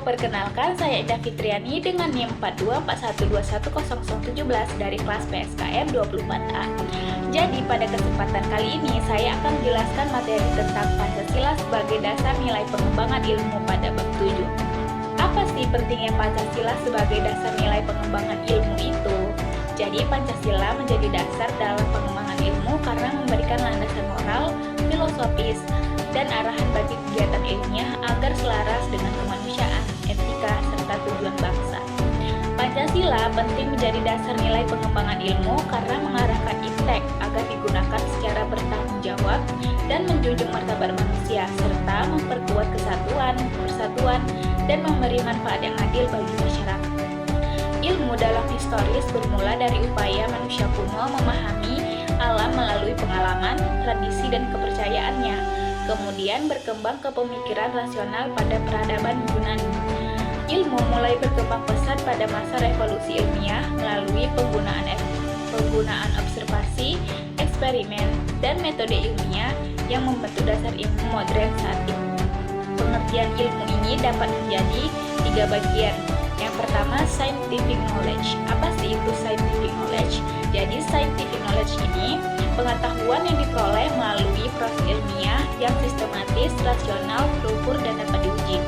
perkenalkan, saya Ida Fitriani dengan NIM 4241210017 dari kelas PSKM 24A. Jadi, pada kesempatan kali ini saya akan menjelaskan materi tentang Pancasila sebagai dasar nilai pengembangan ilmu pada bab 7. Apa sih pentingnya Pancasila sebagai dasar nilai pengembangan ilmu itu? Jadi, Pancasila menjadi dasar dalam pengembangan ilmu karena memberikan landasan moral, filosofis, dan arahan bagi kegiatan ilmiah agar selaras dengan kemanusiaan, etika, serta tujuan bangsa. Pancasila penting menjadi dasar nilai pengembangan ilmu karena mengarahkan iptek agar digunakan secara bertanggung jawab dan menjunjung martabat manusia, serta memperkuat kesatuan, persatuan, dan memberi manfaat yang adil bagi masyarakat. Ilmu dalam historis bermula dari upaya manusia kuno memahami alam melalui pengalaman, tradisi, dan kepercayaannya, kemudian berkembang ke pemikiran rasional pada peradaban Yunani. Ilmu mulai berkembang pesat pada masa revolusi ilmiah melalui penggunaan observasi, eksperimen, dan metode ilmiah yang membentuk dasar ilmu modern saat ini. Pengertian ilmu ini dapat menjadi 3 bagian. Yang pertama, scientific knowledge. Apa sih itu scientific knowledge? Jadi, scientific knowledge ini pengetahuan yang diperoleh melalui proses ilmiah yang sistematis, rasional, terukur, dan dapat diuji.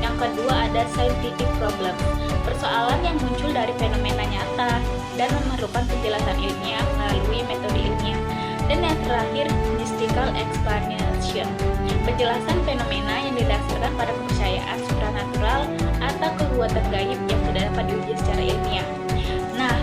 Yang kedua ada scientific problem, persoalan yang muncul dari fenomena nyata dan memerlukan penjelasan ilmiah melalui metode ilmiah. Dan yang terakhir, mystical explanation, penjelasan fenomena yang didasarkan pada kepercayaan supranatural atau kekuatan gaib yang tidak dapat diuji secara ilmiah. Nah,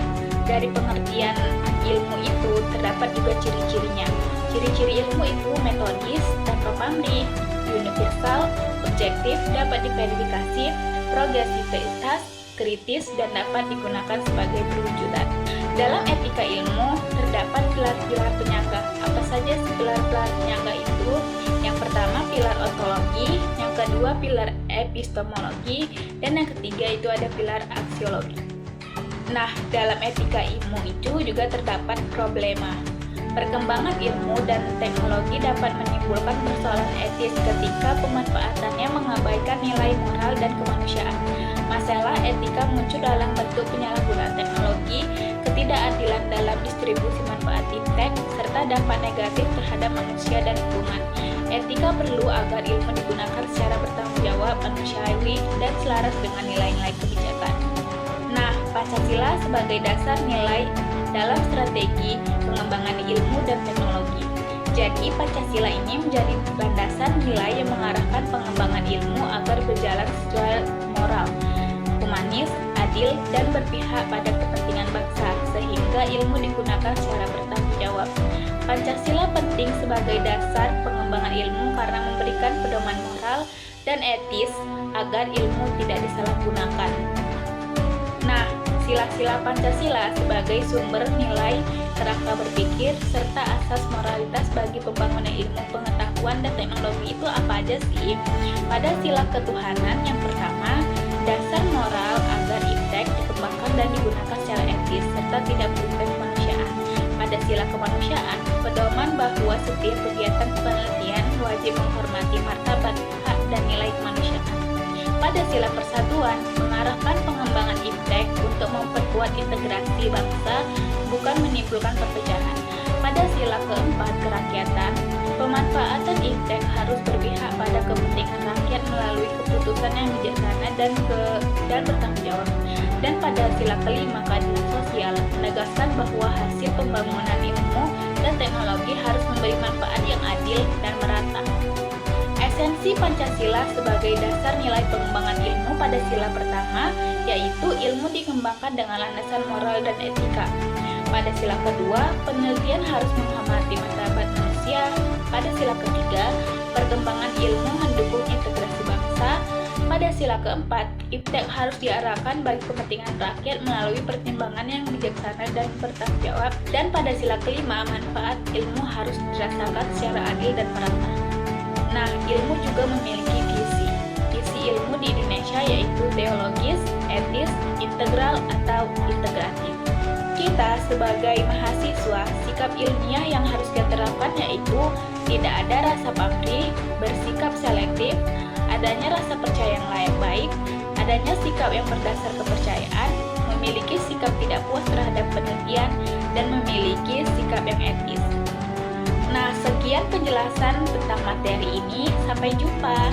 dari pengertian ilmu itu terdapat juga ciri-cirinya. Ciri-ciri ilmu itu metodis dan pamrih, universal, objektif, dapat diverifikasi, progresivitas, kritis, dan dapat digunakan sebagai perwujudan. Dalam etika ilmu terdapat pilar-pilar penyangga. Apa saja sih pilar-pilar penyangga itu? Yang pertama pilar ontologi, yang kedua pilar epistemologi, dan yang ketiga itu ada pilar aksiologi. Nah, dalam etika ilmu itu juga terdapat problema. Perkembangan ilmu dan teknologi dapat menimbulkan persoalan etis ketika pemanfaatannya mengabaikan nilai moral dan kemanusiaan. Masalah etika muncul dalam bentuk penyalahgunaan teknologi, ketidakadilan dalam distribusi manfaat iptek, serta dampak negatif terhadap manusia dan lingkungan. Etika perlu agar ilmu digunakan secara bertanggung jawab, manusiawi, dan selaras dengan nilai-nilai kebijakan. Nah, Pancasila sebagai dasar nilai dalam strategi pengembangan ilmu dan teknologi. Jadi, Pancasila ini menjadi landasan nilai yang mengarahkan pengembangan ilmu agar berjalan secara moral, humanis, adil, dan berpihak pada kepentingan bangsa, sehingga ilmu digunakan secara bertanggung jawab. Pancasila penting sebagai dasar pengembangan ilmu karena memberikan pedoman moral dan etis agar ilmu tidak disalahgunakan. Nah, sila-sila Pancasila sebagai sumber nilai kerangka berpikir serta asas moralitas bagi pembangunan ilmu pengetahuan dan teknologi itu apa aja sih? Pada sila ketuhanan yang pertama, dasar moral agar iptek dikembangkan dan digunakan secara etis serta tidak merugikan kemanusiaan. Pada sila kemanusiaan, pedoman bahwa setiap kegiatan penelitian wajib menghormati martabat, hak, dan nilai kemanusiaan. Pada sila persatuan, mengarahkan pengembangan iptek untuk memperkuat integrasi bangsa, bukan menimbulkan perpecahan. Pada sila keempat, kerakyatan, pemanfaatan iptek harus berpihak pada kepentingan rakyat melalui keputusan yang bijaksana dan bertanggung jawab. Dan pada sila kelima, keadilan sosial, menegaskan bahwa hasil pembangunan ilmu dan teknologi harus memberi manfaat yang adil dan merata. Esensi Pancasila sebagai dasar nilai pengembangan ilmu pada sila pertama, yaitu ilmu dikembangkan dengan landasan moral dan etika. Pada sila kedua, penelitian harus menghormati martabat manusia. Pada sila ketiga, perkembangan ilmu mendukung integrasi bangsa. Pada sila keempat, iptek harus diarahkan bagi kepentingan rakyat melalui pertimbangan yang bijaksana dan bertanggung jawab. Dan pada sila kelima, manfaat ilmu harus dirasakan secara adil dan merata. Nah, ilmu juga memiliki visi. Visi ilmu di Indonesia yaitu teologis, etis, integral, atau integratif. Kita sebagai mahasiswa, sikap ilmiah yang harus kita terapkan yaitu tidak ada rasa pamrih, bersikap selektif, adanya rasa percaya yang layak baik, adanya sikap yang berdasar kepercayaan, memiliki sikap tidak puas terhadap penelitian, dan memiliki sikap yang etis. Nah, sekian penjelasan tentang materi ini. Sampai jumpa.